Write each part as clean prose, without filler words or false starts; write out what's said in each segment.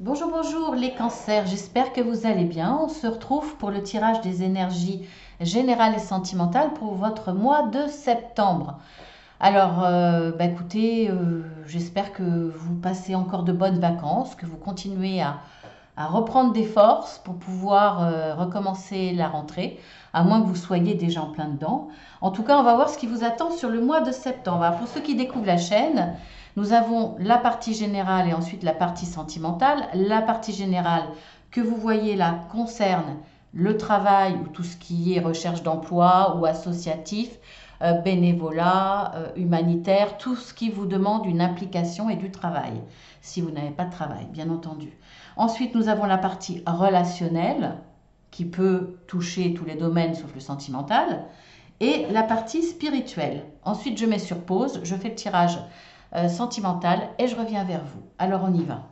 Bonjour, bonjour les cancers, j'espère que vous allez bien. On se retrouve pour le tirage des énergies générales et sentimentales pour votre mois de septembre. Alors, écoutez, j'espère que vous passez encore de bonnes vacances, que vous continuez à reprendre des forces pour pouvoir recommencer la rentrée, à moins que vous soyez déjà en plein dedans. En tout cas, on va voir ce qui vous attend sur le mois de septembre. Alors, pour ceux qui découvrent la chaîne, nous avons la partie générale et ensuite la partie sentimentale. La partie générale que vous voyez là concerne le travail ou tout ce qui est recherche d'emploi ou associatif, bénévolat, humanitaire, tout ce qui vous demande une implication et du travail, si vous n'avez pas de travail, bien entendu. Ensuite, nous avons la partie relationnelle, qui peut toucher tous les domaines sauf le sentimental, et la partie spirituelle. Ensuite, je mets sur pause, je fais le tirage sentimental et je reviens vers vous. Alors, on y va.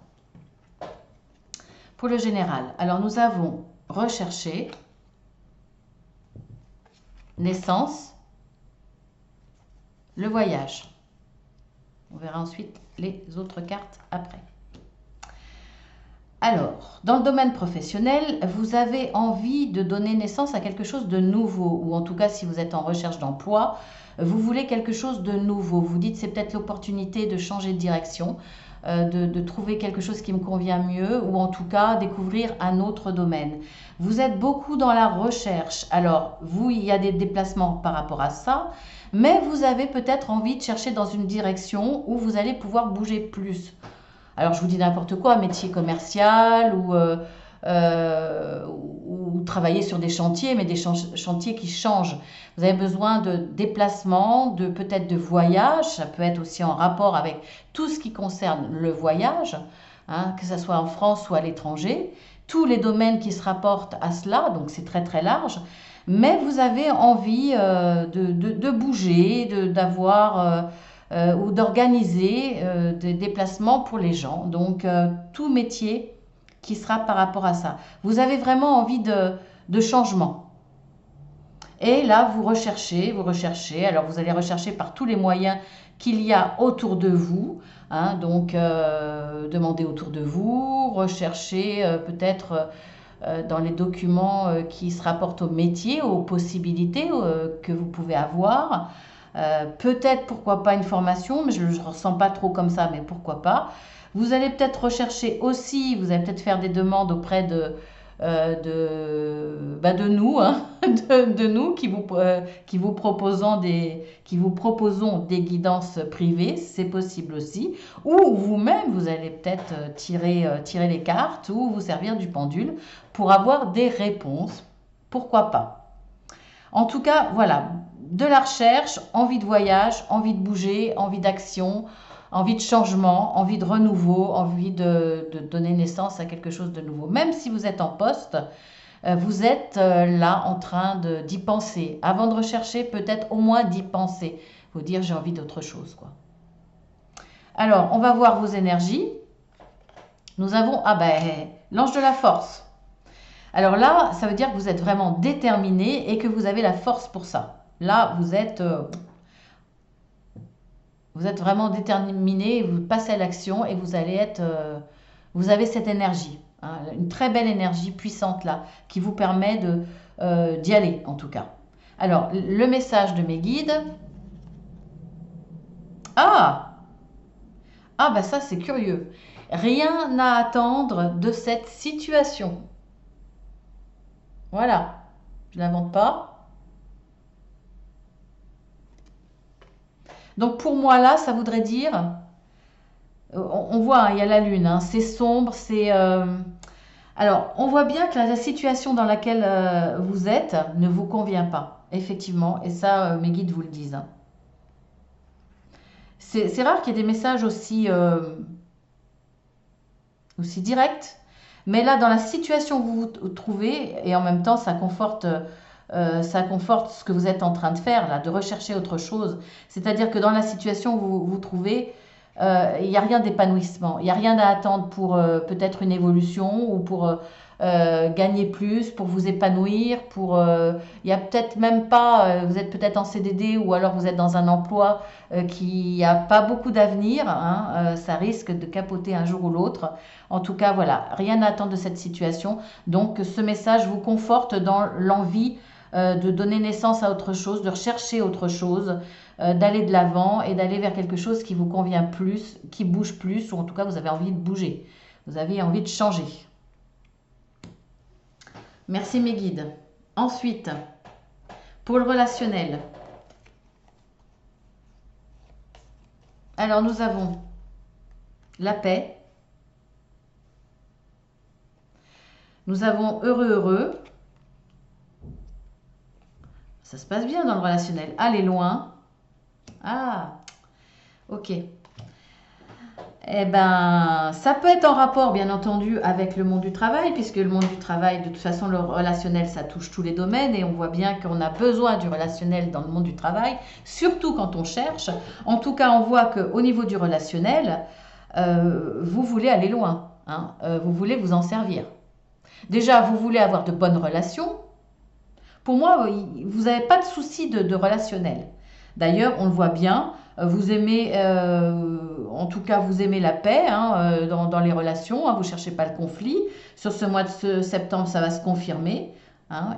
Pour le général, alors nous avons recherché, naissance, le voyage. On verra ensuite les autres cartes après. Alors, dans le domaine professionnel, vous avez envie de donner naissance à quelque chose de nouveau, ou en tout cas si vous êtes en recherche d'emploi, vous voulez quelque chose de nouveau. Vous dites c'est peut-être l'opportunité de changer de direction, de trouver quelque chose qui me convient mieux, ou en tout cas découvrir un autre domaine. Vous êtes beaucoup dans la recherche. Alors, vous, il y a des déplacements par rapport à ça, mais vous avez peut-être envie de chercher dans une direction où vous allez pouvoir bouger plus. Alors je vous dis n'importe quoi, métier commercial ou travailler sur des chantiers, mais des chantiers qui changent. Vous avez besoin de déplacement, de peut-être de voyage, ça peut être aussi en rapport avec tout ce qui concerne le voyage, hein, que ce soit en France ou à l'étranger, tous les domaines qui se rapportent à cela, donc c'est très très large, mais vous avez envie de bouger, d'avoir ou d'organiser des déplacements pour les gens. Donc, tout métier qui sera par rapport à ça. Vous avez vraiment envie de changement. Et là, vous recherchez. Alors, vous allez rechercher par tous les moyens qu'il y a autour de vous. Hein, donc, demandez autour de vous, recherchez peut-être dans les documents qui se rapportent au métier, aux possibilités que vous pouvez avoir. Peut-être, pourquoi pas, une formation, mais je ne ressens pas trop comme ça, mais pourquoi pas. Vous allez peut-être rechercher aussi, vous allez peut-être faire des demandes auprès de nous, hein, de nous qui vous proposons des guidances privées, c'est possible aussi. Ou vous-même, vous allez peut-être tirer les cartes ou vous servir du pendule pour avoir des réponses. Pourquoi pas? En tout cas, voilà, de la recherche, envie de voyage, envie de bouger, envie d'action, envie de changement, envie de renouveau, envie de donner naissance à quelque chose de nouveau. Même si vous êtes en poste, vous êtes là en train d'y penser. Avant de rechercher, peut-être au moins d'y penser. Vous dire j'ai envie d'autre chose, quoi. Alors, on va voir vos énergies. Nous avons, l'ange de la force. Alors là, ça veut dire que vous êtes vraiment déterminé et que vous avez la force pour ça. Là, vous êtes vraiment déterminé, vous passez à l'action et vous avez cette énergie, hein, une très belle énergie puissante là, qui vous permet d'y aller en tout cas. Alors, le message de mes guides. Ah, ça c'est curieux. Rien à attendre de cette situation. Voilà, je n'invente pas. Donc pour moi là, ça voudrait dire, on voit, hein, il y a la lune, hein, c'est sombre, alors, on voit bien que la situation dans laquelle vous êtes ne vous convient pas, effectivement, et ça, mes guides vous le disent. Hein. C'est rare qu'il y ait des messages aussi directs, mais là, dans la situation où vous vous trouvez, et en même temps, ça conforte ce que vous êtes en train de faire, là, de rechercher autre chose. C'est-à-dire que dans la situation où vous vous trouvez, il n'y a rien d'épanouissement, il n'y a rien à attendre pour peut-être une évolution ou pour gagner plus, pour vous épanouir, il y a peut-être même pas, vous êtes peut-être en CDD ou alors vous êtes dans un emploi qui n'a pas beaucoup d'avenir, hein, ça risque de capoter un jour ou l'autre. En tout cas, voilà, rien à attendre de cette situation. Donc ce message vous conforte dans l'envie de donner naissance à autre chose, de rechercher autre chose, d'aller de l'avant et d'aller vers quelque chose qui vous convient plus, qui bouge plus, ou en tout cas vous avez envie de bouger, vous avez envie de changer. Merci mes guides. Ensuite, pour le relationnel. Alors nous avons la paix. Nous avons heureux. Ça se passe bien dans le relationnel. Aller loin. Ah, ok. Eh ben, ça peut être en rapport, bien entendu, avec le monde du travail, puisque le monde du travail, de toute façon, le relationnel, ça touche tous les domaines, et on voit bien qu'on a besoin du relationnel dans le monde du travail, surtout quand on cherche. En tout cas, on voit qu'au niveau du relationnel, vous voulez aller loin, hein, vous voulez vous en servir. Déjà, vous voulez avoir de bonnes relations. Pour moi, vous n'avez pas de souci de relationnel. D'ailleurs, on le voit bien, vous aimez, en tout cas, vous aimez la paix, hein, dans les relations, hein, vous ne cherchez pas le conflit. Sur ce mois de septembre, ça va se confirmer. Hein,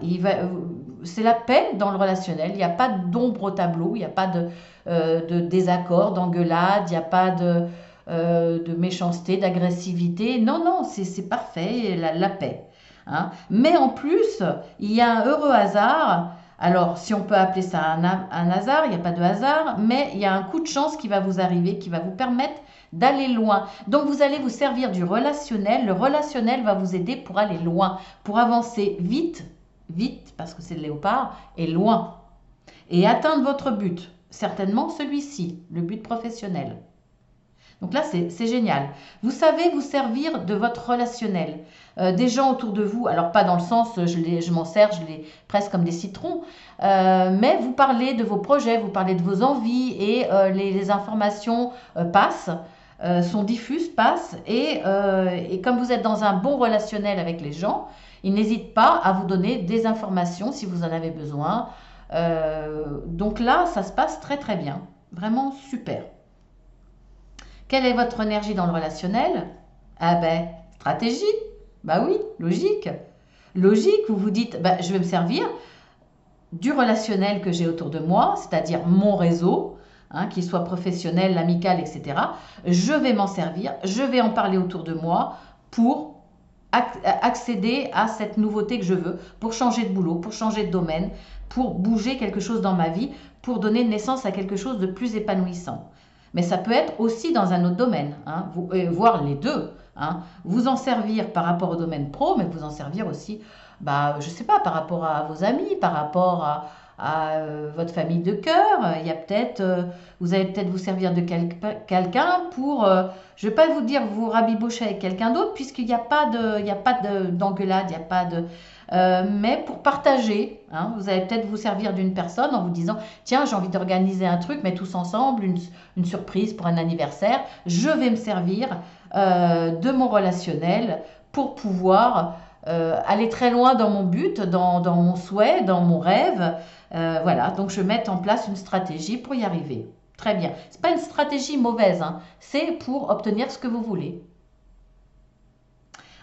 c'est la paix dans le relationnel, il n'y a pas d'ombre au tableau, il n'y a pas de désaccord, d'engueulade, il n'y a pas de méchanceté, d'agressivité. Non, non, c'est parfait, la paix. Hein. Mais en plus, il y a un heureux hasard. Alors, si on peut appeler ça un hasard, il n'y a pas de hasard, mais il y a un coup de chance qui va vous arriver, qui va vous permettre d'aller loin. Donc, vous allez vous servir du relationnel. Le relationnel va vous aider pour aller loin, pour avancer vite, vite, parce que c'est le léopard, et loin. Et atteindre votre but, certainement celui-ci, le but professionnel. Donc là, c'est génial. Vous savez vous servir de votre relationnel. Des gens autour de vous, alors pas dans le sens, je m'en sers, je les presque comme des citrons, mais vous parlez de vos projets, vous parlez de vos envies et les informations passent, sont diffuses, passent. Et comme vous êtes dans un bon relationnel avec les gens, ils n'hésitent pas à vous donner des informations si vous en avez besoin. Donc là, ça se passe très très bien. Vraiment super. Quelle est votre énergie dans le relationnel? Ah ben, stratégie. Bah oui, logique. Logique, vous vous dites, bah, je vais me servir du relationnel que j'ai autour de moi, c'est-à-dire mon réseau, hein, qu'il soit professionnel, amical, etc. Je vais m'en servir, je vais en parler autour de moi pour accéder à cette nouveauté que je veux, pour changer de boulot, pour changer de domaine, pour bouger quelque chose dans ma vie, pour donner naissance à quelque chose de plus épanouissant. Mais ça peut être aussi dans un autre domaine, hein, voire les deux. Hein. Vous en servir par rapport au domaine pro, mais vous en servir aussi, bah, je ne sais pas, par rapport à vos amis, par rapport à votre famille de cœur. Il y a peut-être, vous allez peut-être vous servir de quelqu'un pour, je ne vais pas vous dire vous rabibocher avec quelqu'un d'autre, puisqu'il n'y a pas d'engueulade, il n'y a pas de... mais pour partager, hein, vous allez peut-être vous servir d'une personne en vous disant tiens, j'ai envie d'organiser un truc, mais tous ensemble, une surprise pour un anniversaire. Je vais me servir de mon relationnel pour pouvoir aller très loin dans mon but, dans mon souhait, dans mon rêve. Voilà, donc je vais mettre en place une stratégie pour y arriver. Très bien. Ce n'est pas une stratégie mauvaise, hein, c'est pour obtenir ce que vous voulez.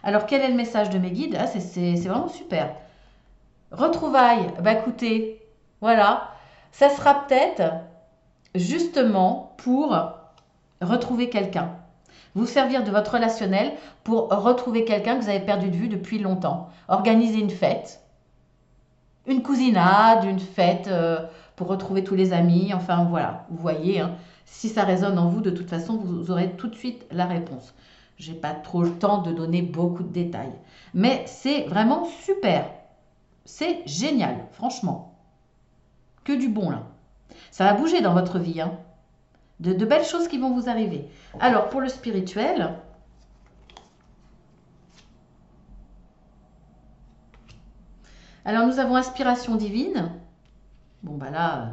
Alors, quel est le message de mes guides? Ah, c'est vraiment super. Retrouvailles, bah écoutez, voilà, ça sera peut-être justement pour retrouver quelqu'un. Vous servir de votre relationnel pour retrouver quelqu'un que vous avez perdu de vue depuis longtemps. Organiser une fête, une cousinade, une fête pour retrouver tous les amis. Enfin voilà, vous voyez, hein, si ça résonne en vous, de toute façon, vous aurez tout de suite la réponse. Je n'ai pas trop le temps de donner beaucoup de détails. Mais c'est vraiment super. C'est génial, franchement. Que du bon là. Ça va bouger dans votre vie. Hein. De belles choses qui vont vous arriver. Alors, pour le spirituel, alors nous avons inspiration divine. Bon, bah là,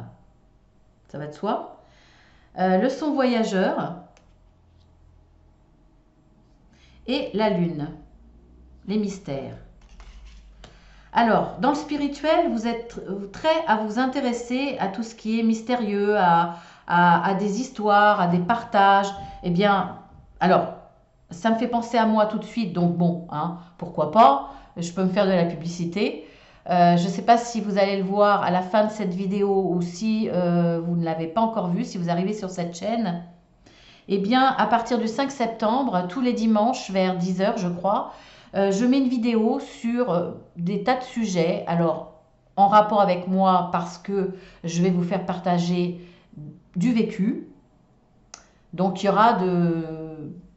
ça va de soi. Leçon voyageur. Et la lune. Les mystères. Alors, dans le spirituel, vous êtes très à vous intéresser à tout ce qui est mystérieux, à des histoires, à des partages. Eh bien, alors, ça me fait penser à moi tout de suite, donc bon, hein, pourquoi pas, je peux me faire de la publicité. Je ne sais pas si vous allez le voir à la fin de cette vidéo ou si vous ne l'avez pas encore vu, si vous arrivez sur cette chaîne. Eh bien, à partir du 5 septembre, tous les dimanches vers 10 h, je crois, je mets une vidéo sur des tas de sujets. Alors, en rapport avec moi, parce que je vais vous faire partager du vécu. Donc, il y aura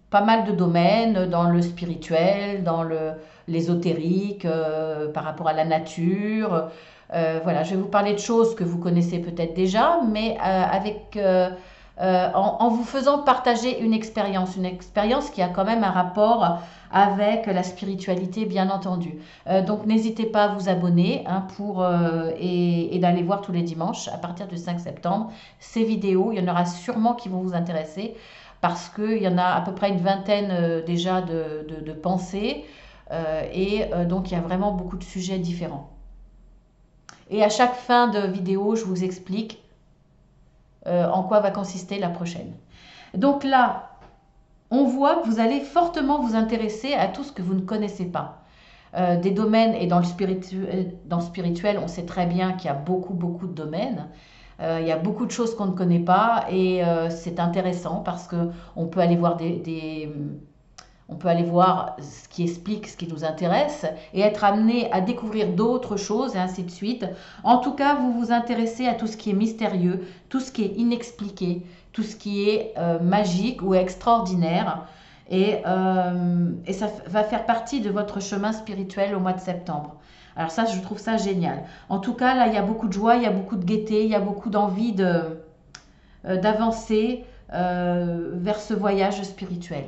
pas mal de domaines dans le spirituel, dans l'ésotérique, par rapport à la nature. Voilà, je vais vous parler de choses que vous connaissez peut-être déjà, mais en vous faisant partager une expérience qui a quand même un rapport avec la spiritualité, bien entendu. Donc n'hésitez pas à vous abonner, hein, et d'aller voir tous les dimanches à partir du 5 septembre ces vidéos. Il y en aura sûrement qui vont vous intéresser parce qu'il y en a à peu près une vingtaine déjà de pensées, donc il y a vraiment beaucoup de sujets différents. Et à chaque fin de vidéo, je vous explique en quoi va consister la prochaine. Donc là, on voit que vous allez fortement vous intéresser à tout ce que vous ne connaissez pas. Des domaines, et dans le spirituel, on sait très bien qu'il y a beaucoup, beaucoup de domaines. Il y a beaucoup de choses qu'on ne connaît pas et c'est intéressant parce qu'on peut aller voir on peut aller voir ce qui explique ce qui nous intéresse et être amené à découvrir d'autres choses et ainsi de suite. En tout cas, vous vous intéressez à tout ce qui est mystérieux, tout ce qui est inexpliqué, tout ce qui est magique ou extraordinaire. Et ça va faire partie de votre chemin spirituel au mois de septembre. Alors ça, je trouve ça génial. En tout cas, là, il y a beaucoup de joie, il y a beaucoup de gaieté, il y a beaucoup d'envie d'avancer vers ce voyage spirituel.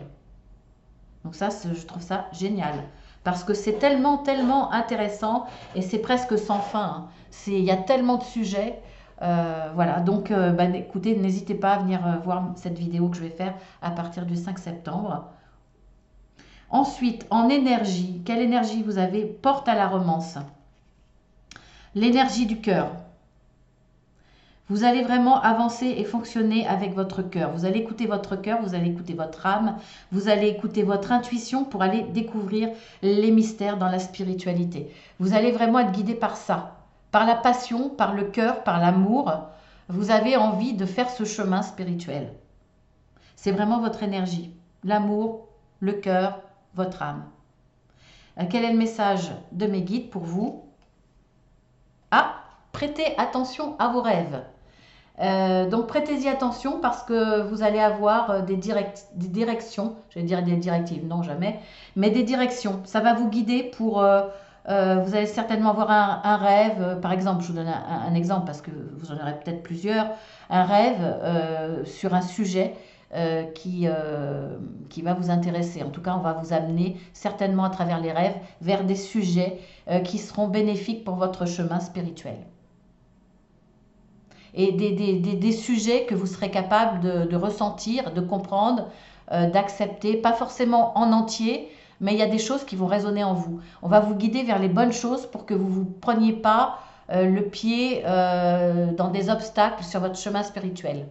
Donc ça, je trouve ça génial. Parce que c'est tellement, tellement intéressant et c'est presque sans fin, hein. Il y a tellement de sujets. Voilà, donc écoutez, n'hésitez pas à venir voir cette vidéo que je vais faire à partir du 5 septembre. Ensuite, en énergie, quelle énergie vous avez? Porte à la romance. L'énergie du cœur. Vous allez vraiment avancer et fonctionner avec votre cœur. Vous allez écouter votre cœur, vous allez écouter votre âme, vous allez écouter votre intuition pour aller découvrir les mystères dans la spiritualité. Vous allez vraiment être guidé par ça, par la passion, par le cœur, par l'amour. Vous avez envie de faire ce chemin spirituel. C'est vraiment votre énergie, l'amour, le cœur, votre âme. Quel est le message de mes guides pour vous? Prêtez attention à vos rêves. Donc prêtez-y attention parce que vous allez avoir des directions, je vais dire des directives, non jamais, mais des directions. Ça va vous guider pour... vous allez certainement avoir un rêve, par exemple, je vous donne un exemple parce que vous en aurez peut-être plusieurs, un rêve sur un sujet qui va vous intéresser. En tout cas, on va vous amener certainement à travers les rêves vers des sujets qui seront bénéfiques pour votre chemin spirituel. Et des sujets que vous serez capable de ressentir, de comprendre, d'accepter, pas forcément en entier, mais il y a des choses qui vont résonner en vous. On va vous guider vers les bonnes choses pour que vous ne vous preniez pas le pied dans des obstacles sur votre chemin spirituel.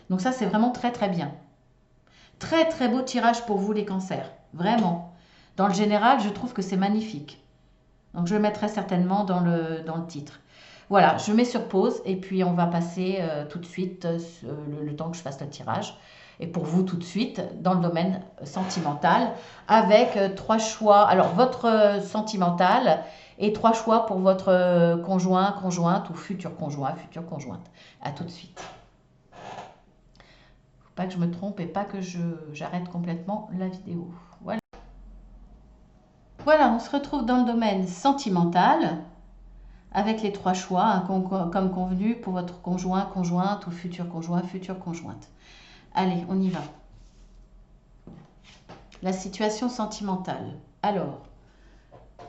Donc ça, c'est vraiment très très bien. Très très beau tirage pour vous les cancers, vraiment. Dans le général, je trouve que c'est magnifique. Donc je le mettrai certainement dans le titre. Voilà, je mets sur pause et puis on va passer tout de suite, le temps que je fasse le tirage. Et pour vous tout de suite, dans le domaine sentimental, avec 3 choix. Alors, votre sentimental et 3 choix pour votre conjoint, conjointe ou futur conjoint, future conjointe. À tout de suite. Faut pas que je me trompe et pas que j'arrête complètement la vidéo. Voilà. Voilà, on se retrouve dans le domaine sentimental avec les 3 choix, hein, comme convenu pour votre conjoint, conjointe ou futur conjoint, future conjointe. Allez, on y va. La situation sentimentale. Alors,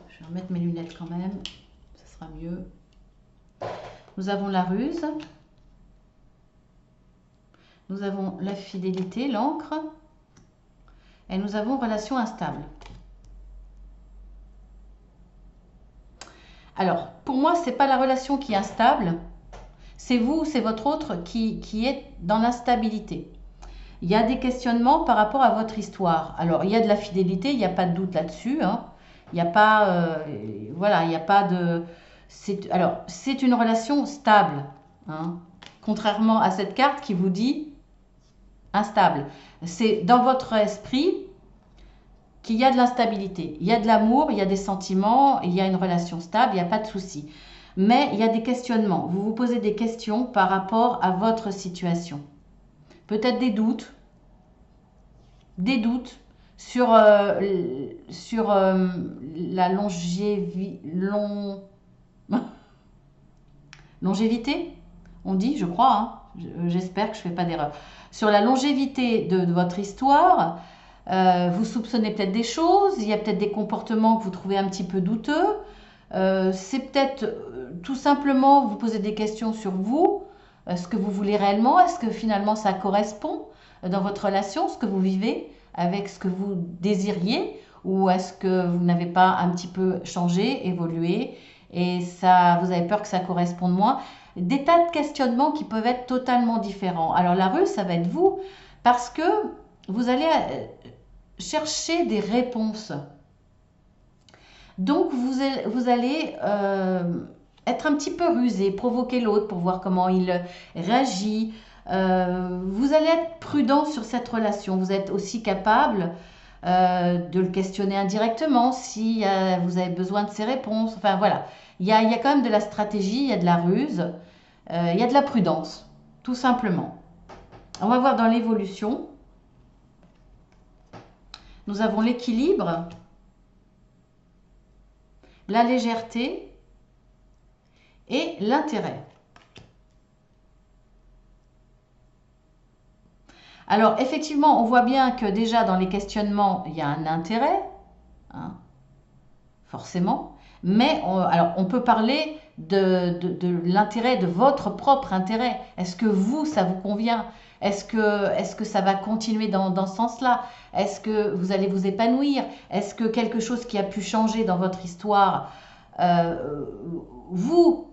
je vais remettre mes lunettes quand même, ça sera mieux. Nous avons la ruse. Nous avons la fidélité, l'encre. Et nous avons relation instable. Alors, pour moi, c'est pas la relation qui est instable, c'est vous, c'est votre autre qui est dans l'instabilité. Il y a des questionnements par rapport à votre histoire. Alors, il y a de la fidélité, il n'y a pas de doute là-dessus, hein. Il n'y a pas, voilà, il n'y a pas de. Alors, c'est une relation stable, hein. Contrairement à cette carte qui vous dit instable. C'est dans votre esprit qu'il y a de l'instabilité. Il y a de l'amour, il y a des sentiments, il y a une relation stable, il n'y a pas de souci. Mais il y a des questionnements. Vous vous posez des questions par rapport à votre situation. Peut-être des doutes sur la longévité, on dit, je crois, hein. J'espère que je ne fais pas d'erreur. Sur la longévité de votre histoire, vous soupçonnez peut-être des choses, il y a peut-être des comportements que vous trouvez un petit peu douteux. C'est peut-être tout simplement vous poser des questions sur vous, ce que vous voulez réellement, est-ce que finalement ça correspond dans votre relation, ce que vous vivez avec ce que vous désiriez, ou est-ce que vous n'avez pas un petit peu changé, évolué, et ça, vous avez peur que ça corresponde moins. Des tas de questionnements qui peuvent être totalement différents. Alors la rue, ça va être vous, parce que vous allez chercher des réponses. Donc vous allez être un petit peu rusé, provoquer l'autre pour voir comment il réagit. Vous allez être prudent sur cette relation. Vous êtes aussi capable de le questionner indirectement si vous avez besoin de ses réponses. Enfin voilà, il y a quand même de la stratégie, il y a de la ruse, il y a de la prudence, tout simplement. On va voir dans l'évolution. Nous avons l'équilibre, la légèreté et l'intérêt. Alors, effectivement, on voit bien que déjà dans les questionnements, il y a un intérêt, hein, forcément. Mais on peut parler de l'intérêt, de votre propre intérêt. Est-ce que vous, ça vous convient? Est-ce que ça va continuer dans ce sens-là? Est-ce que vous allez vous épanouir? Est-ce que quelque chose qui a pu changer dans votre histoire vous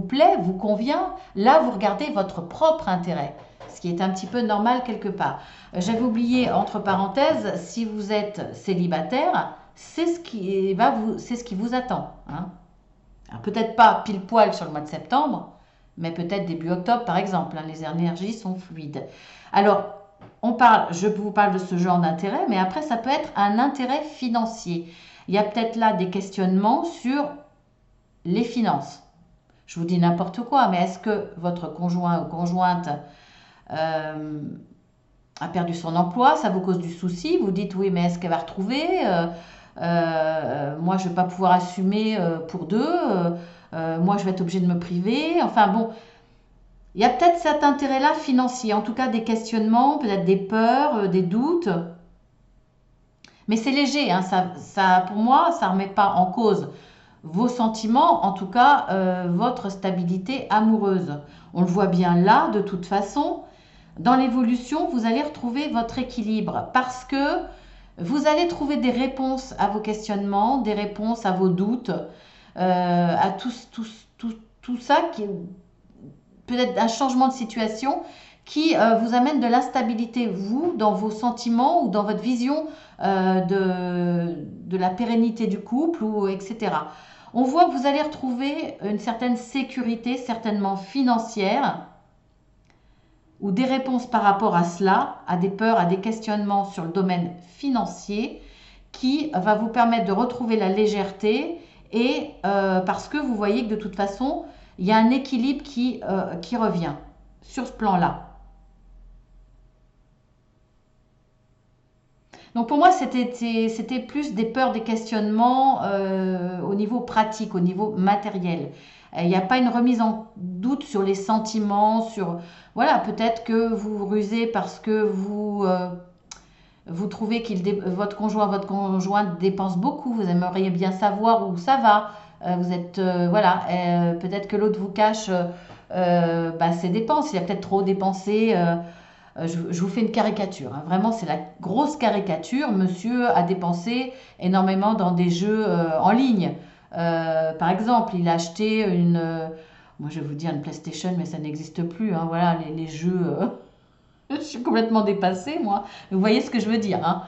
plaît, vous convient? Là, vous regardez votre propre intérêt, ce qui est un petit peu normal quelque part. J'avais oublié, entre parenthèses, si vous êtes célibataire, c'est ce qui vous attend, hein. Alors peut-être pas pile poil sur le mois de septembre, mais peut-être début octobre par exemple, hein. Les énergies sont fluides. Alors, je vous parle de ce genre d'intérêt, mais après ça peut être un intérêt financier. Il y a peut-être là des questionnements sur les finances. Je vous dis n'importe quoi, mais est-ce que votre conjoint ou conjointe a perdu son emploi, ça vous cause du souci? Vous dites oui, mais est-ce qu'elle va retrouver? Moi, je ne vais pas pouvoir assumer pour deux. Moi, je vais être obligée de me priver. Enfin bon, il y a peut-être cet intérêt-là financier, en tout cas des questionnements, peut-être des peurs, des doutes. Mais c'est léger, hein, pour moi, ça ne remet pas en cause vos sentiments, en tout cas votre stabilité amoureuse. On le voit bien là, de toute façon. Dans l'évolution, vous allez retrouver votre équilibre parce que vous allez trouver des réponses à vos questionnements, des réponses à vos doutes, à tout ça, peut-être un changement de situation qui vous amène de l'instabilité, vous, dans vos sentiments ou dans votre vision de la pérennité du couple, etc. On voit que vous allez retrouver une certaine sécurité, certainement financière, ou des réponses par rapport à cela, à des peurs, à des questionnements sur le domaine financier, qui va vous permettre de retrouver la légèreté, et parce que vous voyez que de toute façon, il y a un équilibre qui revient sur ce plan-là. Donc pour moi, c'était plus des peurs, des questionnements au niveau pratique, au niveau matériel. Il n'y a pas une remise en doute sur les sentiments, voilà, peut-être que vous vous rusez parce que vous trouvez votre conjoint, votre conjointe dépense beaucoup, vous aimeriez bien savoir où ça va. Vous êtes, voilà, peut-être que l'autre vous cache ses dépenses, il a peut-être trop dépensé. Je vous fais une caricature, hein. Vraiment, c'est la grosse caricature. Monsieur a dépensé énormément dans des jeux en ligne. Par exemple, il a acheté moi je vais vous dire une PlayStation, mais ça n'existe plus, hein, voilà, les jeux, je suis complètement dépassée, moi. Vous voyez ce que je veux dire, hein.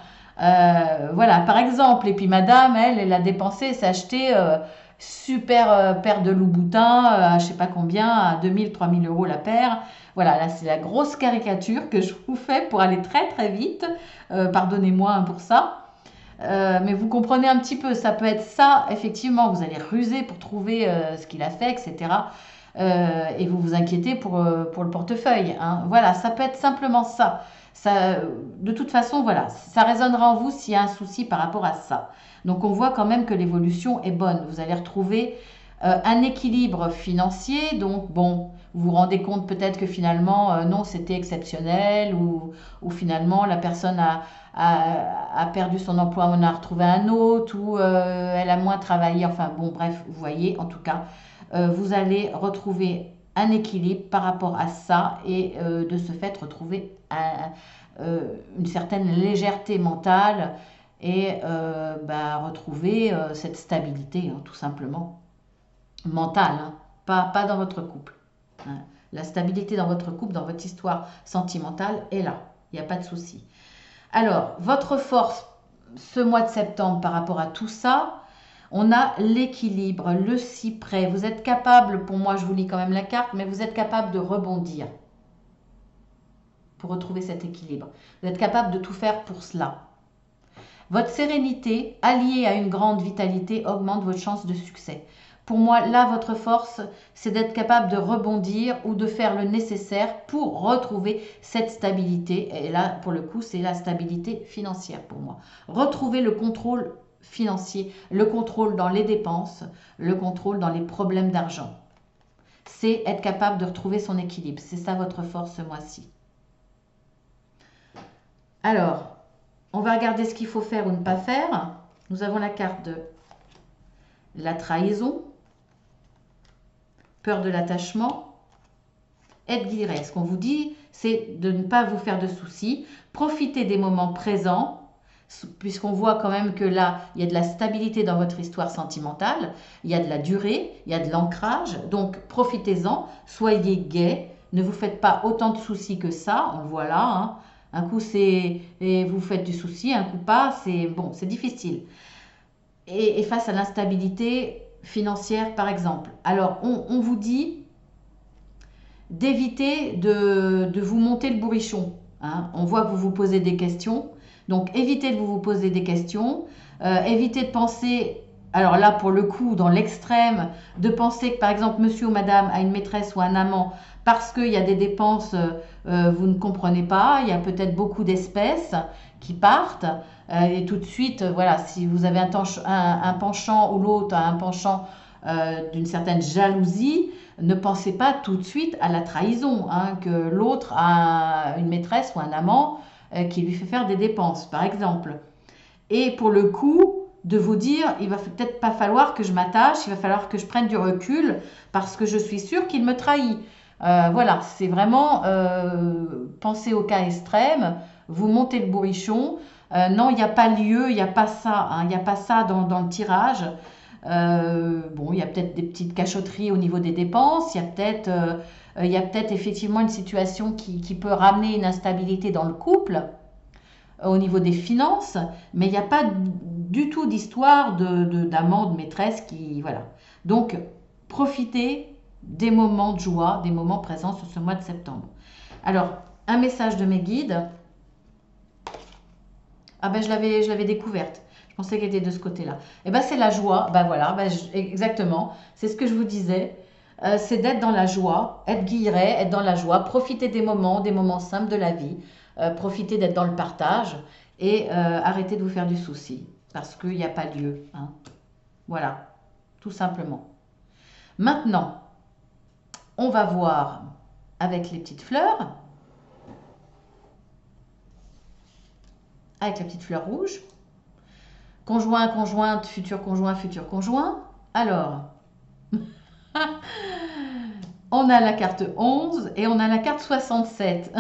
Voilà, par exemple. Et puis madame, elle a dépensé, s'est acheté super paire de Louboutin, à je sais pas combien, à 2000, 3000 euros la paire. Voilà, là c'est la grosse caricature que je vous fais pour aller très très vite. Pardonnez-moi hein, pour ça. Mais vous comprenez un petit peu, ça peut être ça, effectivement, vous allez ruser pour trouver ce qu'il a fait, etc. Et vous vous inquiétez pour le portefeuille, hein. Voilà, ça peut être simplement ça. Ça. De toute façon, voilà, ça résonnera en vous s'il y a un souci par rapport à ça. Donc on voit quand même que l'évolution est bonne. Vous allez retrouver un équilibre financier. Donc bon, vous vous rendez compte peut-être que finalement, non, c'était exceptionnel ou finalement la personne a perdu son emploi, on a retrouvé un autre ou elle a moins travaillé. Enfin bon, bref, vous voyez, en tout cas vous allez retrouver un équilibre par rapport à ça et de ce fait retrouver une certaine légèreté mentale et retrouver cette stabilité, hein, tout simplement, mentale, hein, pas dans votre couple, hein. La stabilité dans votre couple, dans votre histoire sentimentale est là, il n'y a pas de souci. Alors, votre force ce mois de septembre par rapport à tout ça, on a l'équilibre, le cyprès. Vous êtes capable, pour moi je vous lis quand même la carte, mais vous êtes capable de rebondir pour retrouver cet équilibre. Vous êtes capable de tout faire pour cela. Votre sérénité, alliée à une grande vitalité, augmente votre chance de succès. Pour moi, là, votre force, c'est d'être capable de rebondir ou de faire le nécessaire pour retrouver cette stabilité. Et là, pour le coup, c'est la stabilité financière pour moi. Retrouver le contrôle financier, le contrôle dans les dépenses, le contrôle dans les problèmes d'argent. C'est être capable de retrouver son équilibre. C'est ça votre force ce mois-ci. Alors, on va regarder ce qu'il faut faire ou ne pas faire. Nous avons la carte de la trahison, peur de l'attachement, être guidé. Ce qu'on vous dit, c'est de ne pas vous faire de soucis, profiter des moments présents, puisqu'on voit quand même que là, il y a de la stabilité dans votre histoire sentimentale, il y a de la durée, il y a de l'ancrage, donc profitez-en, soyez gai, ne vous faites pas autant de soucis que ça, on le voit là, hein. Un coup c'est et vous faites du souci, un coup pas, c'est bon, c'est difficile. Et face à l'instabilité financière par exemple. Alors on vous dit d'éviter de vous monter le bourrichon, hein. On voit que vous vous posez des questions. Donc évitez de vous poser des questions, évitez de penser, alors là pour le coup dans l'extrême, de penser que par exemple monsieur ou madame a une maîtresse ou un amant parce qu'il y a des dépenses, vous ne comprenez pas, il y a peut-être beaucoup d'espèces qui partent, et tout de suite, voilà, si vous avez un penchant ou l'autre a un penchant d'une certaine jalousie, ne pensez pas tout de suite à la trahison, hein, que l'autre a une maîtresse ou un amant qui lui fait faire des dépenses, par exemple. Et pour le coup, de vous dire, il va peut-être pas falloir que je m'attache, il va falloir que je prenne du recul parce que je suis sûre qu'il me trahit. Voilà, c'est vraiment penser au cas extrême, vous montez le bourrichon. Non, il n'y a pas lieu, il n'y a pas ça, hein, il n'y a pas ça dans le tirage. Bon, il y a peut-être des petites cachotteries au niveau des dépenses, il y a peut-être effectivement une situation qui peut ramener une instabilité dans le couple au niveau des finances, mais il n'y a pas du tout d'histoire d'amant, de maîtresse qui... Voilà. Donc, profitez des moments de joie, des moments présents sur ce mois de septembre. Alors, un message de mes guides. Ah ben, je l'avais découverte. Je pensais qu'elle était de ce côté-là. Et ben, c'est la joie. Ben voilà, exactement. C'est ce que je vous disais. C'est d'être dans la joie, être guilleret, être dans la joie, profiter des moments simples de la vie, profiter d'être dans le partage et arrêter de vous faire du souci parce qu'il n'y a pas lieu, hein. Voilà, tout simplement. Maintenant, on va voir avec les petites fleurs, avec la petite fleur rouge, conjoint, conjointe, futur conjoint, futur conjoint. Alors, on a la carte 11 et on a la carte 67.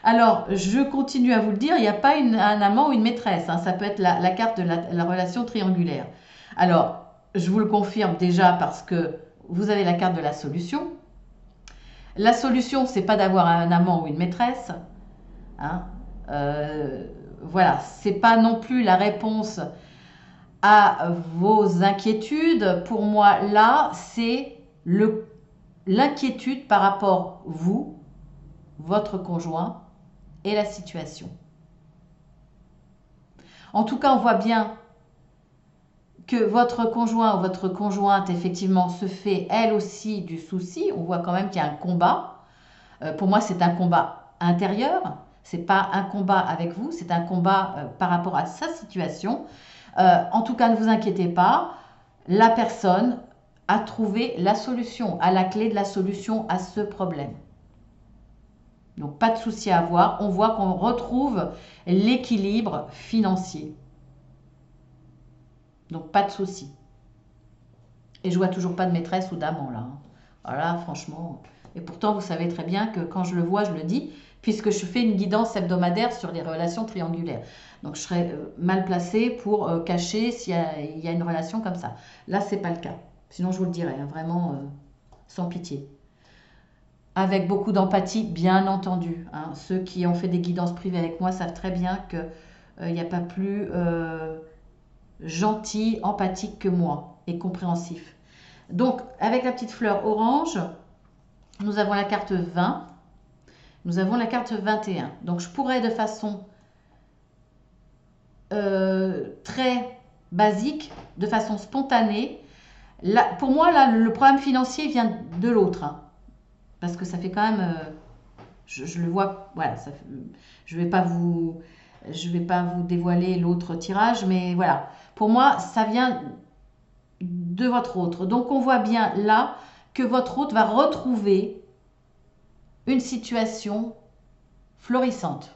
Alors, je continue à vous le dire, il n'y a pas un amant ou une maîtresse, hein. Ça peut être la carte de la relation triangulaire. Alors, je vous le confirme déjà parce que vous avez la carte de la solution. La solution, c'est pas d'avoir un amant ou une maîtresse. Hein. Voilà, c'est pas non plus la réponse à vos inquiétudes. Pour moi, là, c'est l'inquiétude par rapport vous, votre conjoint et la situation. En tout cas, on voit bien que votre conjoint ou votre conjointe, effectivement, se fait elle aussi du souci. On voit quand même qu'il y a un combat. Pour moi, c'est un combat intérieur. C'est pas un combat avec vous, c'est un combat par rapport à sa situation. En tout cas, ne vous inquiétez pas. La personne a trouvé la solution, a la clé de la solution à ce problème. Donc, pas de souci à avoir. On voit qu'on retrouve l'équilibre financier. Donc, pas de souci. Et je vois toujours pas de maîtresse ou d'amant là. Voilà, franchement. Et pourtant, vous savez très bien que quand je le vois, je le dis, puisque je fais une guidance hebdomadaire sur les relations triangulaires. Donc, je serais mal placée pour cacher s'il y a une relation comme ça. Là, c'est pas le cas. Sinon, je vous le dirais, hein, vraiment sans pitié. Avec beaucoup d'empathie, bien entendu. Hein. Ceux qui ont fait des guidances privées avec moi savent très bien qu'il n'y a pas plus gentil, empathique que moi et compréhensif. Donc, avec la petite fleur orange, nous avons la carte 20, nous avons la carte 21. Donc, je pourrais de façon très basique, de façon spontanée. Là, pour moi, là, le problème financier vient de l'autre. Hein, parce que ça fait quand même... je le vois, voilà, ça fait, je vais pas vous dévoiler l'autre tirage, mais voilà. Pour moi, ça vient de votre autre. Donc, on voit bien là que votre autre va retrouver une situation florissante.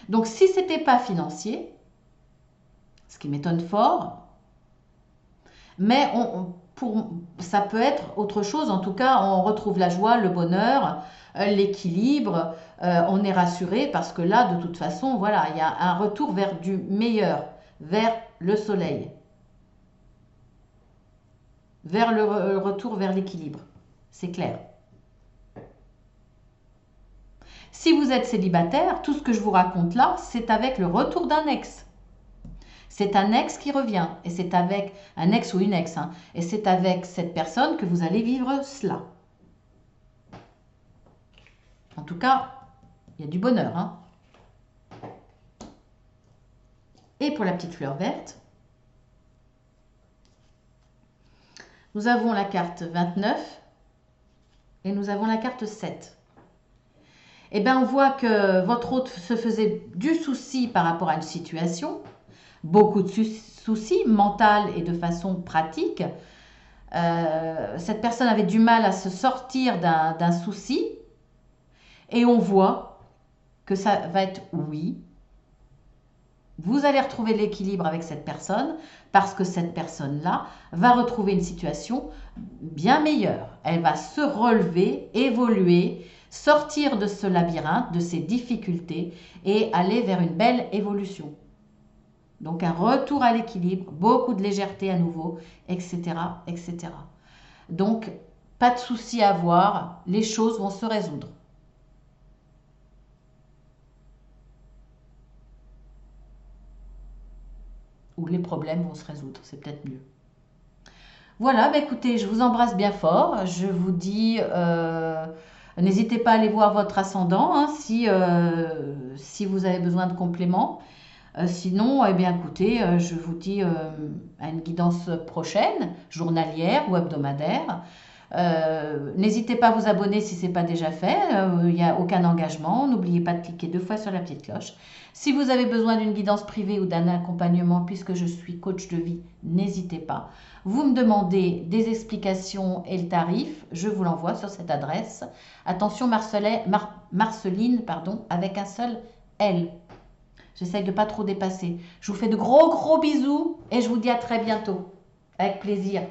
Donc, si ce n'était pas financier, ce qui m'étonne fort, mais ça peut être autre chose. En tout cas, on retrouve la joie, le bonheur, l'équilibre. On est rassuré parce que là, de toute façon, voilà, il y a un retour vers du meilleur, vers le soleil, vers le retour vers l'équilibre. C'est clair. Si vous êtes célibataire, tout ce que je vous raconte là, c'est avec le retour d'un ex. C'est un ex qui revient, et c'est avec un ex ou une ex, hein, et c'est avec cette personne que vous allez vivre cela. En tout cas, il y a du bonheur. Hein. Et pour la petite fleur verte, nous avons la carte 29 et nous avons la carte 7. Eh bien, on voit que votre hôte se faisait du souci par rapport à une situation, beaucoup de soucis, mental et de façon pratique. Cette personne avait du mal à se sortir d'un souci et on voit que ça va être oui. Vous allez retrouver l'équilibre avec cette personne parce que cette personne-là va retrouver une situation bien meilleure. Elle va se relever, évoluer, sortir de ce labyrinthe, de ces difficultés et aller vers une belle évolution. Donc un retour à l'équilibre, beaucoup de légèreté à nouveau, etc., etc. Donc, pas de souci à avoir, les choses vont se résoudre. Ou les problèmes vont se résoudre, c'est peut-être mieux. Voilà, bah écoutez, je vous embrasse bien fort. Je vous dis, n'hésitez pas à aller voir votre ascendant hein, si vous avez besoin de compléments. Sinon, eh bien, écoutez, je vous dis à une guidance prochaine, journalière ou hebdomadaire. N'hésitez pas à vous abonner si ce n'est pas déjà fait. Il n'y a aucun engagement. N'oubliez pas de cliquer 2 fois sur la petite cloche. Si vous avez besoin d'une guidance privée ou d'un accompagnement, puisque je suis coach de vie, n'hésitez pas. Vous me demandez des explications et le tarif, je vous l'envoie sur cette adresse. Attention, Marceline, pardon, avec un seul L. J'essaye de ne pas trop dépasser. Je vous fais de gros bisous et je vous dis à très bientôt. Avec plaisir.